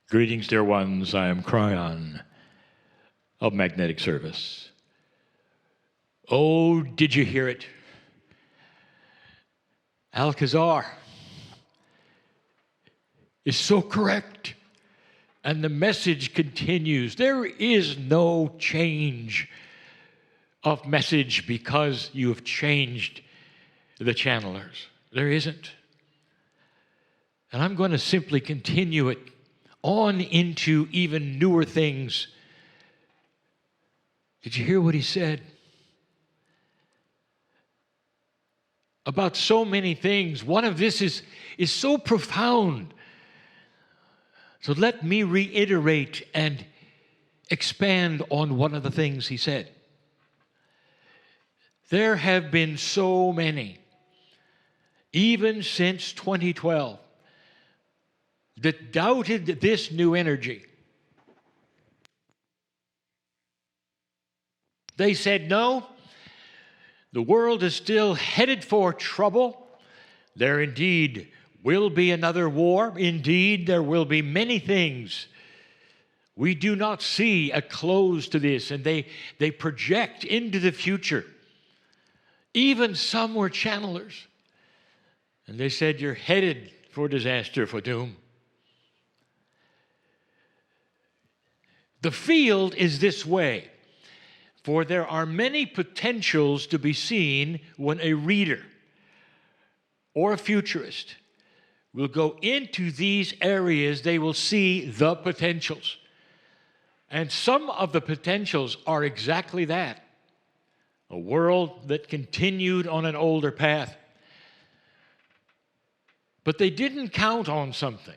Greetings, dear ones. I am Cryon of Magnetic Service. Oh, did you hear it? Alcazar is so correct. And the message continues. There is no change of message because you have changed the channelers. There isn't. And I'm going to simply continue it on into even newer things. Did you hear what he said? About so many things. One of this is so profound. So let me reiterate and expand on one of the things he said. There have been so many, even since 2012, that doubted this new energy. They said, no, the world is still headed for trouble. There indeed will be another war. Indeed, there will be many things. We do not see a close to this, and they project into the future. Even some were channelers. And they said, you're headed for disaster, for doom. The field is this way, for there are many potentials to be seen when a reader or a futurist will go into these areas. They will see the potentials. And some of the potentials are exactly that. A world that continued on an older path. But they didn't count on something.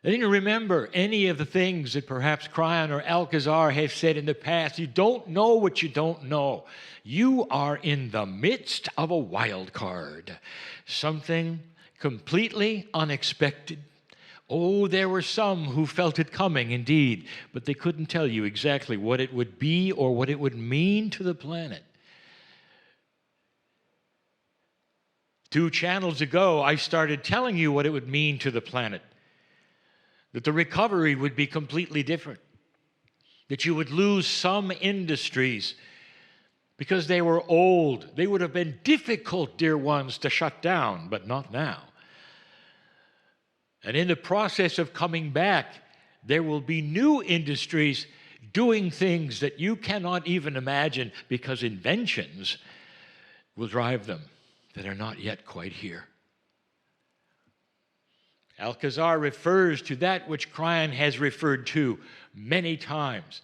They didn't remember any of the things that perhaps Cryon or Alcazar have said in the past. You don't know what you don't know. You are in the midst of a wild card. Something completely unexpected. Oh, there were some who felt it coming indeed, but they couldn't tell you exactly what it would be or what it would mean to the planet. 2 channels ago, I started telling you what it would mean to the planet. That the recovery would be completely different. That you would lose some industries because they were old. They would have been difficult, dear ones, to shut down, but not now. And in the process of coming back, there will be new industries doing things that you cannot even imagine because inventions will drive them that are not yet quite here. Alcazar refers to that which Cryon has referred to many times.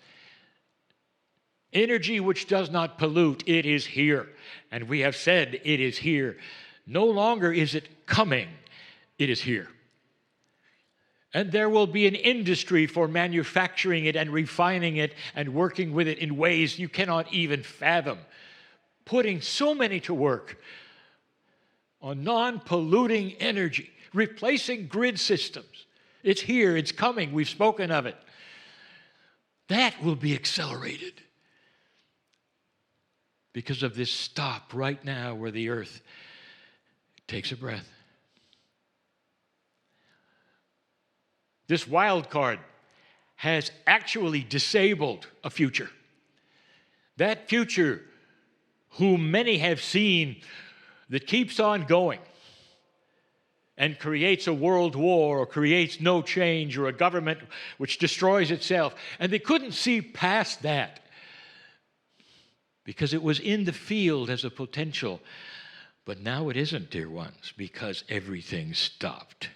Energy which does not pollute, it is here. And we have said it is here. No longer is it coming, it is here. And there will be an industry for manufacturing it and refining it and working with it in ways you cannot even fathom. Putting so many to work on non-polluting energy. Replacing grid systems. It's here, it's coming, we've spoken of it. That will be accelerated because of this stop right now where the earth takes a breath. This wild card has actually disabled a future. That future, whom many have seen, that keeps on going and creates a world war or creates no change or a government which destroys itself. And they couldn't see past that because it was in the field as a potential. But now it isn't, dear ones, because everything stopped.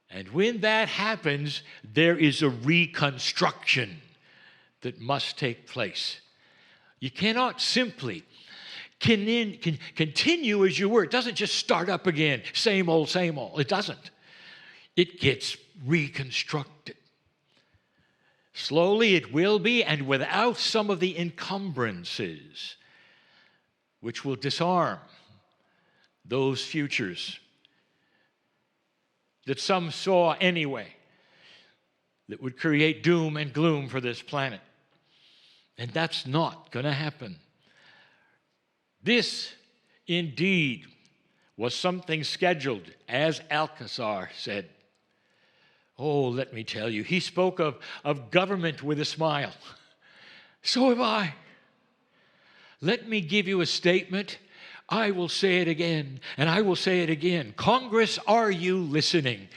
And when that happens, there is a reconstruction that must take place. You cannot simply continue as you were. It doesn't just start up again, same old, same old. It doesn't. It gets reconstructed. Slowly it will be, and without some of the encumbrances which will disarm those futures that some saw anyway, that would create doom and gloom for this planet. And that's not going to happen. This, indeed, was something scheduled, as Alcazar said. Oh, let me tell you, he spoke of government with a smile. So have I. Let me give you a statement. I will say it again, and I will say it again. Congress, are you listening?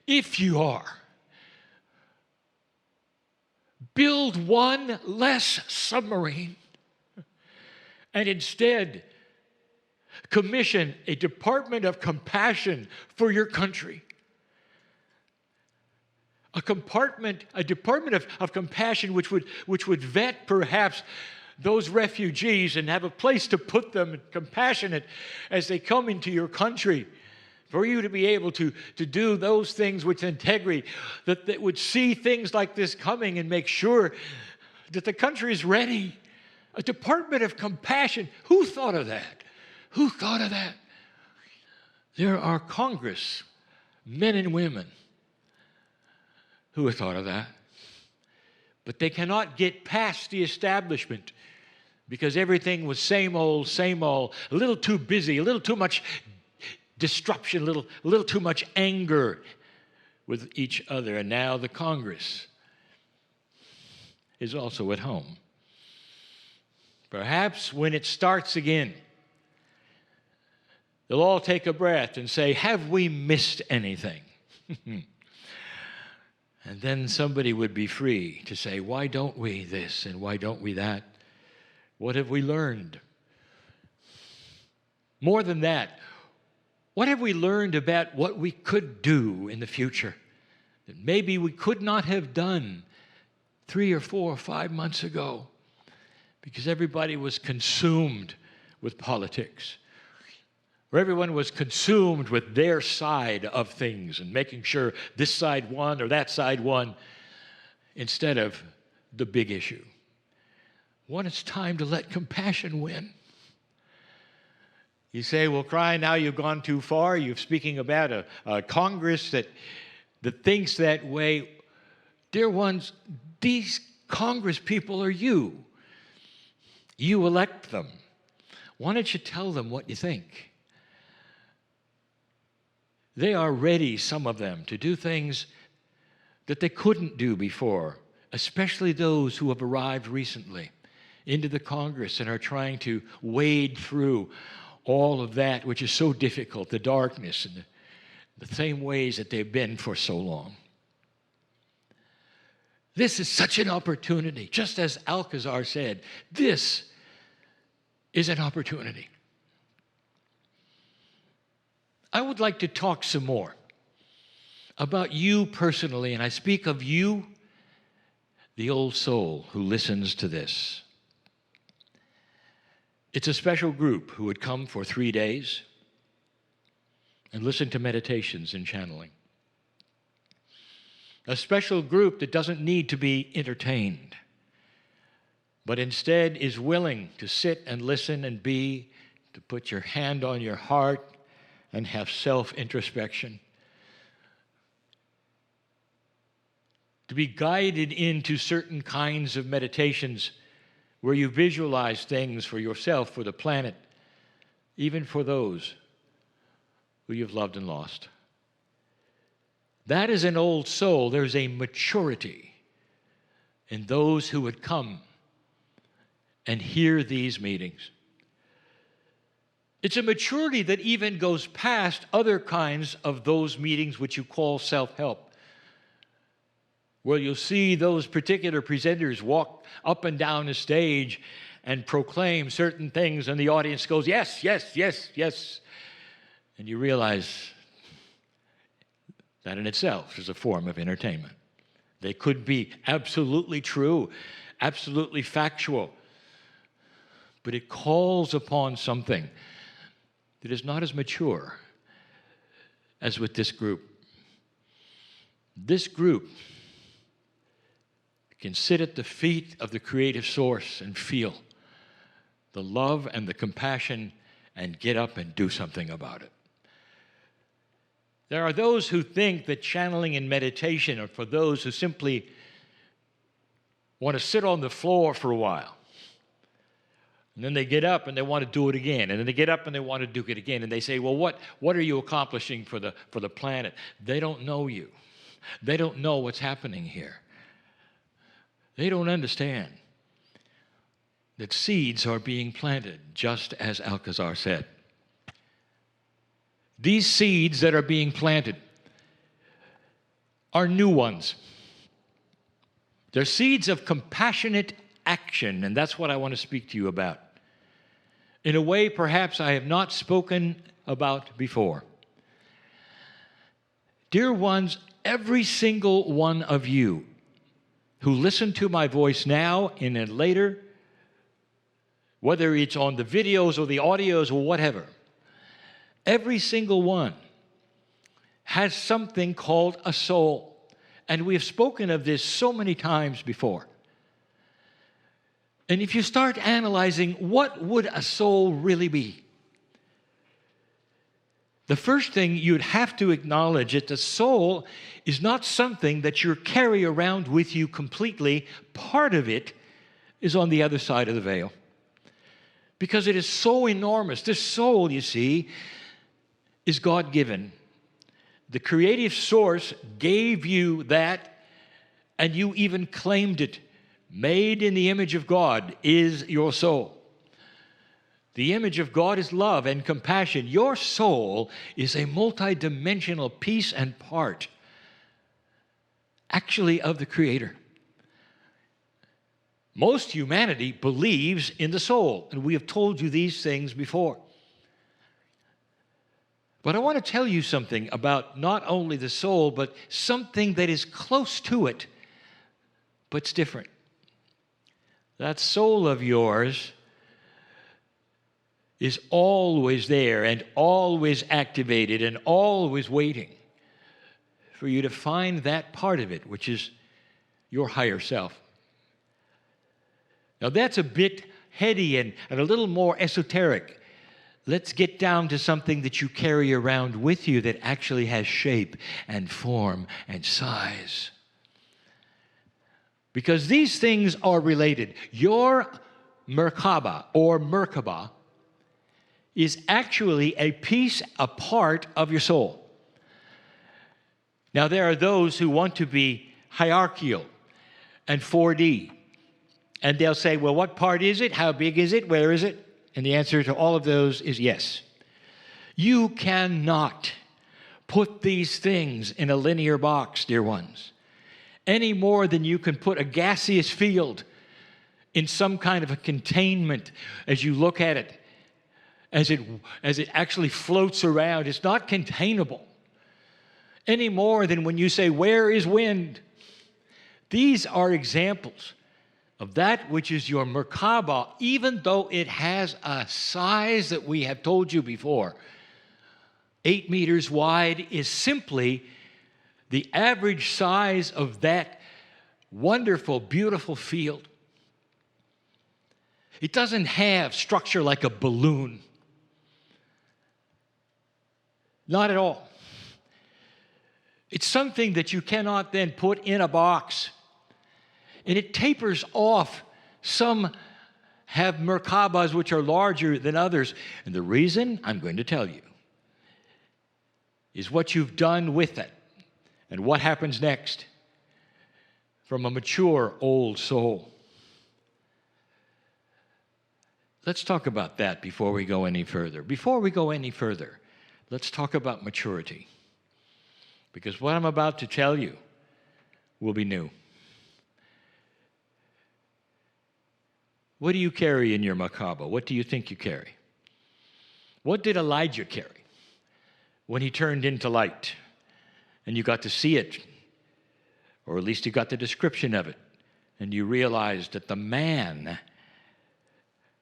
If you are, build one less submarine and instead commission a department of compassion for your country. A department of compassion which would vet perhaps those refugees and have a place to put them, compassionate as they come into your country, for you to be able to do those things with integrity, that would see things like this coming and make sure that the country is ready. A department of compassion. Who thought of that? Who thought of that? There are Congress men and women who have thought of that. But they cannot get past the establishment because everything was same old, a little too busy, a little too much disruption, a little too much anger with each other. And now the Congress is also at home. Perhaps when it starts again, they'll all take a breath and say, have we missed anything? And then somebody would be free to say, why don't we this and why don't we that? What have we learned? More than that, what have we learned about what we could do in the future that maybe we could not have done 3 or 4 or 5 months ago because everybody was consumed with politics? Where everyone was consumed with their side of things and making sure this side won or that side won instead of the big issue. When it's time to let compassion win. You say, well, Cryon, now you've gone too far. You're speaking about a Congress that thinks that way. Dear ones, these Congress people are you. You elect them. Why don't you tell them what you think? They are ready, some of them, to do things that they couldn't do before, especially those who have arrived recently into the Congress and are trying to wade through all of that which is so difficult, the darkness and the same ways that they've been for so long. This is such an opportunity. Just as Alcazar said, this is an opportunity. I would like to talk some more about you personally, and I speak of you, the old soul who listens to this. It's a special group who would come for 3 days and listen to meditations and channeling. A special group that doesn't need to be entertained, but instead is willing to sit and listen and to put your hand on your heart and have self-introspection. To be guided into certain kinds of meditations where you visualize things for yourself, for the planet, even for those who you've loved and lost. That is an old soul. There's a maturity in those who would come and hear these meetings. It's a maturity that even goes past other kinds of those meetings which you call self-help, where you'll see those particular presenters walk up and down the stage and proclaim certain things, and the audience goes, yes, yes, yes, yes. And you realize that in itself is a form of entertainment. They could be absolutely true, absolutely factual, but it calls upon something that is not as mature as with this group. This group can sit at the feet of the creative source and feel the love and the compassion and get up and do something about it. There are those who think that channeling and meditation are for those who simply want to sit on the floor for a while. And then they get up and they want to do it again. And then they get up and they want to do it again. And they say, well, what are you accomplishing for the planet? They don't know you. They don't know what's happening here. They don't understand that seeds are being planted, just as Alcazar said. These seeds that are being planted are new ones. They're seeds of compassionate action, and that's what I want to speak to you about, in a way perhaps I have not spoken about before. Dear ones, every single one of you who listen to my voice now and then later, whether it's on the videos or the audios or whatever, every single one has something called a soul. And we have spoken of this so many times before. And if you start analyzing, what would a soul really be? The first thing you'd have to acknowledge is that the soul is not something that you carry around with you completely. Part of it is on the other side of the veil. Because it is so enormous. This soul, you see, is God-given. The creative source gave you that, and you even claimed it. Made in the image of God is your soul. The image of God is love and compassion. Your soul is a multidimensional piece and part, actually, of the Creator. Most humanity believes in the soul, and we have told you these things before. But I want to tell you something about not only the soul, but something that is close to it, but it's different. That soul of yours is always there and always activated and always waiting for you to find that part of it, which is your higher self. Now that's a bit heady and a little more esoteric. Let's get down to something that you carry around with you that actually has shape and form and size. Because these things are related. Your Merkaba or Merkaba is actually a piece, a part of your soul. Now there are those who want to be hierarchical and 4D. And they'll say, well, what part is it? How big is it? Where is it? And the answer to all of those is yes. You cannot put these things in a linear box, dear ones, any more than you can put a gaseous field in some kind of a containment as you look at it, as it actually floats around. It's not containable any more than when you say, where is wind? These are examples of that which is your Merkaba, even though it has a size that we have told you before. 8 meters wide is simply the average size of that wonderful, beautiful field. It doesn't have structure like a balloon. Not at all. It's something that you cannot then put in a box. And it tapers off. Some have Merkabas which are larger than others. And the reason, I'm going to tell you, is what you've done with it and what happens next from a mature old soul. Let's talk about that before we go any further. Before we go any further, let's talk about maturity. Because what I'm about to tell you will be new. What do you carry in your Merkaba? What do you think you carry? What did Elijah carry when he turned into light? And you got to see it, or at least you got the description of it, and you realized that the man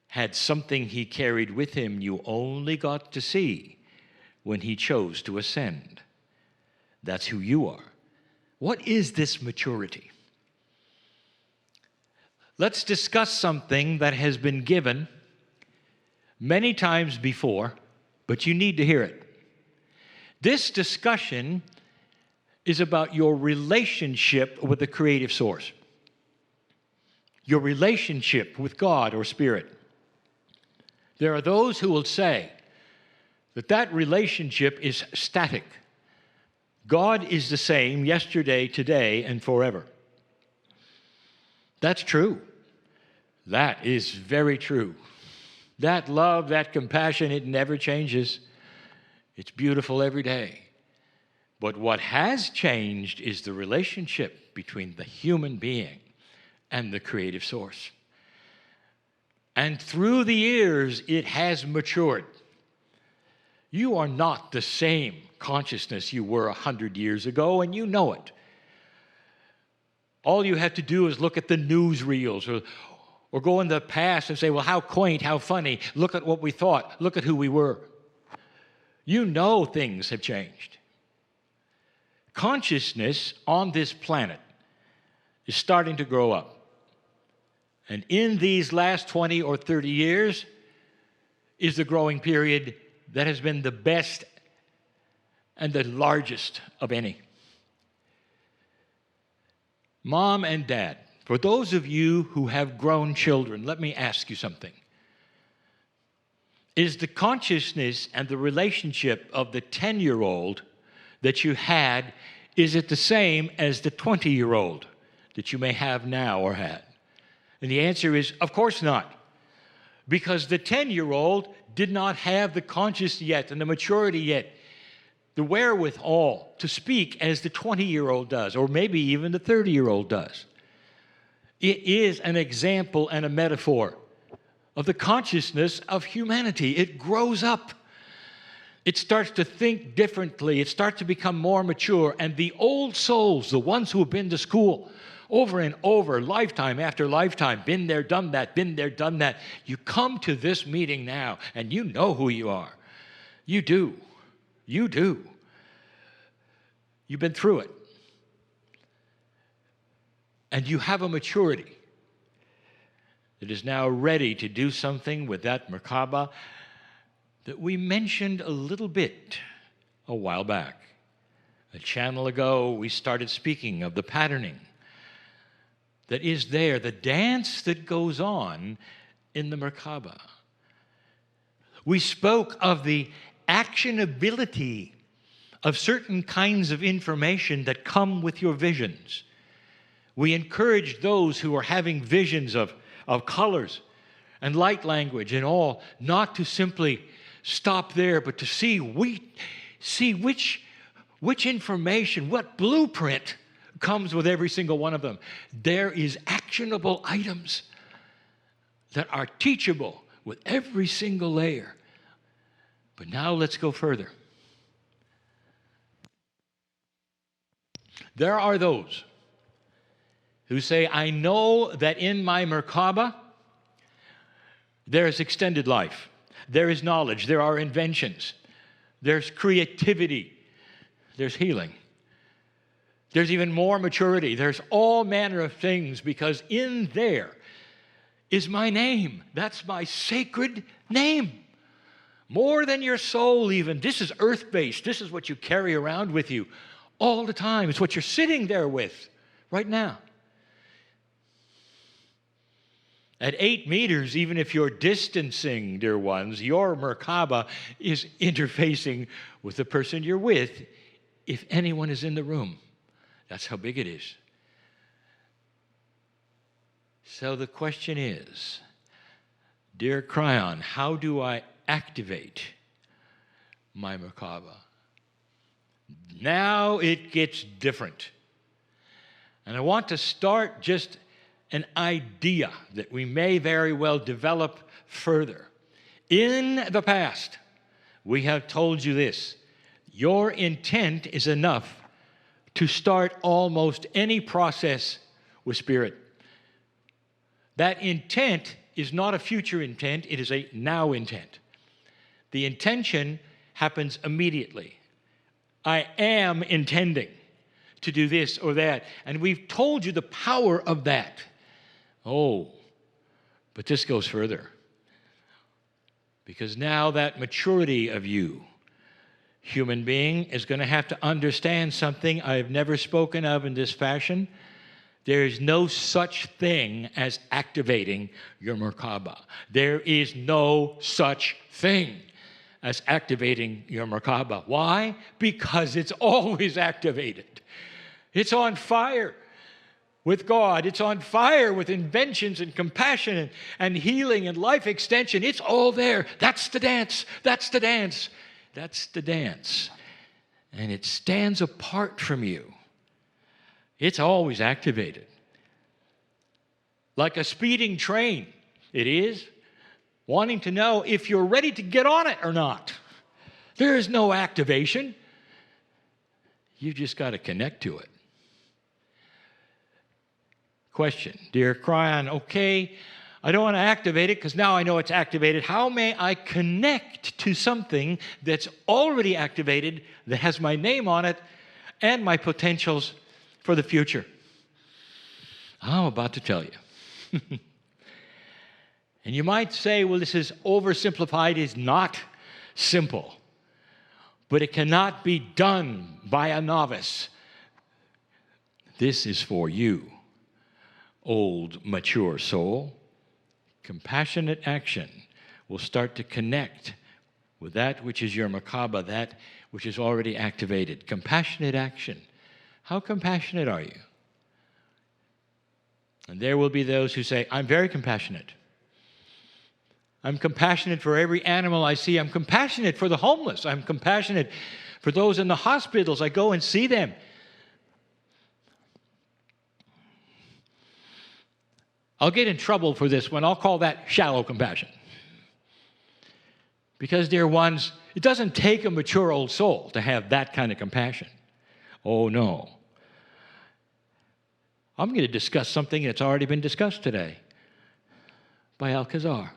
had something he carried with him you only got to see when he chose to ascend. That's who you are. What is this maturity? Let's discuss something that has been given many times before, but you need to hear it. This discussion is about your relationship with the creative source, your relationship with God or Spirit. There are those who will say that that relationship is static, God is the same yesterday, today, and forever. That's true. That is very true. That love, that compassion, it never changes. It's beautiful every day. But what has changed is the relationship between the human being and the creative source. And through the years, it has matured. You are not the same consciousness you were 100 years ago, and you know it. All you have to do is look at the newsreels or go in the past and say, well, how quaint, how funny. Look at what we thought. Look at who we were. You know things have changed. Consciousness on this planet is starting to grow up. And in these last 20 or 30 years is the growing period that has been the best and the largest of any. Mom and Dad, for those of you who have grown children, let me ask you something. Is the consciousness and the relationship of the 10-year-old that you had, is it the same as the 20-year-old that you may have now or had? And the answer is, of course not. Because the 10-year-old did not have the consciousness yet and the maturity yet, the wherewithal to speak as the 20-year-old does, or maybe even the 30-year-old does. It is an example and a metaphor of the consciousness of humanity. It grows up. It starts to think differently. It starts to become more mature. And the old souls, the ones who have been to school over and over, lifetime after lifetime, been there, done that, been there, done that, you come to this meeting now and you know who you are. You do. You do. You've been through it. And you have a maturity that is now ready to do something with that Merkaba that we mentioned a little bit a while back. A channel ago, we started speaking of the patterning that is there, the dance that goes on in the Merkaba. We spoke of the actionability of certain kinds of information that come with your visions. We encourage those who are having visions of colors and light language and all, not to simply stop there, but to see which information, what blueprint comes with every single one of them. There is actionable items that are teachable with every single layer. But now let's go further. There are those who say, I know that in my Merkaba, there is extended life. There is knowledge. There are inventions. There's creativity. There's healing. There's even more maturity. There's all manner of things because in there is my name. That's my sacred name. More than your soul even. This is earth-based. This is what you carry around with you all the time. It's what you're sitting there with right now. At 8 meters, even if you're distancing, dear ones, your Merkaba is interfacing with the person you're with, if anyone is in the room. That's how big it is. So the question is, dear Cryon, how do I activate my Merkaba? Now it gets different. And I want to start just an idea that we may very well develop further. In the past, we have told you this. Your intent is enough to start almost any process with Spirit. That intent is not a future intent, it is a now intent. The intention happens immediately. I am intending to do this or that. And we've told you the power of that. Oh, but this goes further. Because now that maturity of you, human being, is going to have to understand something I have never spoken of in this fashion. There is no such thing as activating your Merkaba. There is no such thing. as activating your Merkaba. Why? Because it's always activated. It's on fire with God. It's on fire with inventions and compassion and healing and life extension. It's all there. That's the dance. That's the dance. That's the dance. And it stands apart from you. It's always activated. Like a speeding train, it is, wanting to know if you're ready to get on it or not. There is no activation. You've just got to connect to it. Question, dear Cryon, okay, I don't want to activate it because now I know it's activated. How may I connect to something that's already activated, that has my name on it and my potentials for the future? I'm about to tell you. And you might say, well, this is oversimplified. It's not simple. But it cannot be done by a novice. This is for you, old, mature soul. Compassionate action will start to connect with that which is your Merkaba, that which is already activated. Compassionate action. How compassionate are you? And there will be those who say, I'm very compassionate. I'm compassionate for every animal I see. I'm compassionate for the homeless. I'm compassionate for those in the hospitals. I go and see them. I'll get in trouble for this one. I'll call that shallow compassion. Because, dear ones, it doesn't take a mature old soul to have that kind of compassion. Oh, no. I'm going to discuss something that's already been discussed today by Alcazar.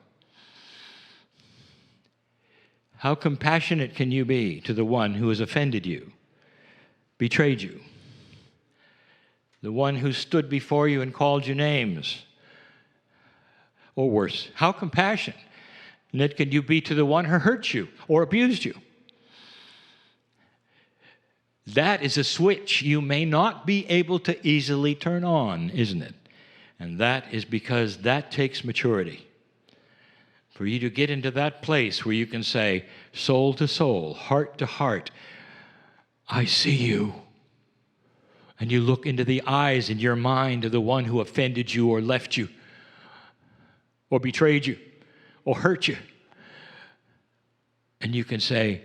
How compassionate can you be to the one who has offended you, betrayed you, the one who stood before you and called you names? Or worse, how compassionate can you be to the one who hurt you or abused you? That is a switch you may not be able to easily turn on, isn't it? And that is because that takes maturity. For you to get into that place where you can say, soul to soul, heart to heart, I see you. And you look into the eyes in your mind of the one who offended you or left you, or betrayed you, or hurt you. And you can say,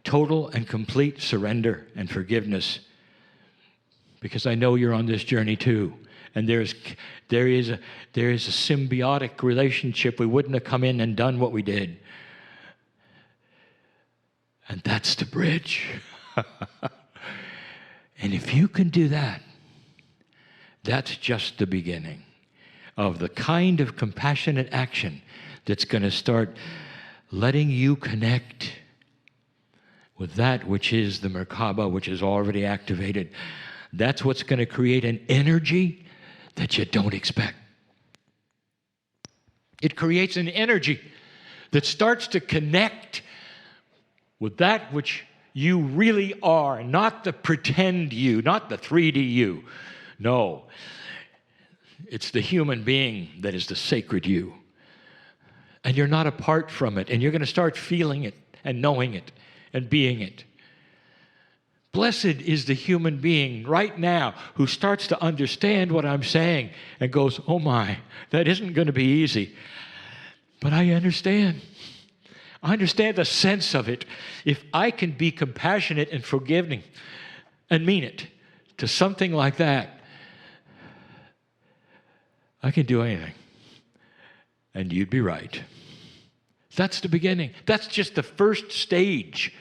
total and complete surrender and forgiveness, because I know you're on this journey too. And there is a symbiotic relationship. We wouldn't have come in and done what we did. And that's the bridge. And if you can do that, that's just the beginning of the kind of compassionate action that's going to start letting you connect with that which is the Merkaba, which is already activated. That's what's going to create an energy that you don't expect. It creates an energy that starts to connect with that which you really are, not the pretend you, not the 3D you. No, it's the human being that is the sacred you. And you're not apart from it, and you're going to start feeling it and knowing it and being it. Blessed is the human being right now who starts to understand what I'm saying and goes, oh my, that isn't going to be easy. But I understand. I understand the sense of it. If I can be compassionate and forgiving and mean it to something like that, I can do anything. And you'd be right. That's the beginning. That's just the first stage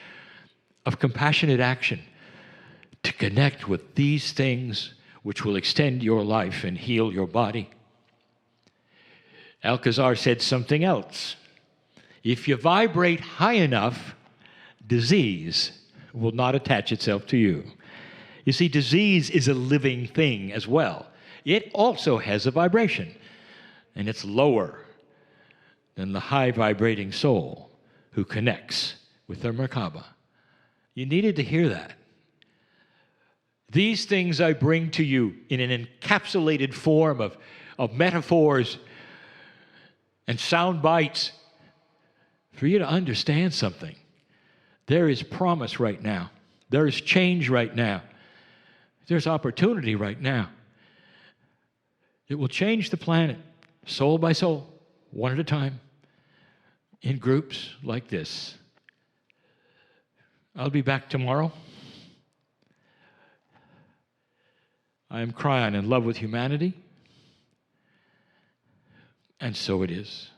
of compassionate action, to connect with these things which will extend your life and heal your body. Alcazar said something else. If you vibrate high enough, disease will not attach itself to you. You see, disease is a living thing as well. It also has a vibration, and it's lower than the high vibrating soul who connects with their Merkaba. You needed to hear that. These things I bring to you in an encapsulated form of metaphors and sound bites for you to understand something. There is promise right now. There is change right now. There's opportunity right now. It will change the planet, soul by soul, one at a time, in groups like this. I'll be back tomorrow. I am Cryon, in love with humanity, and so it is.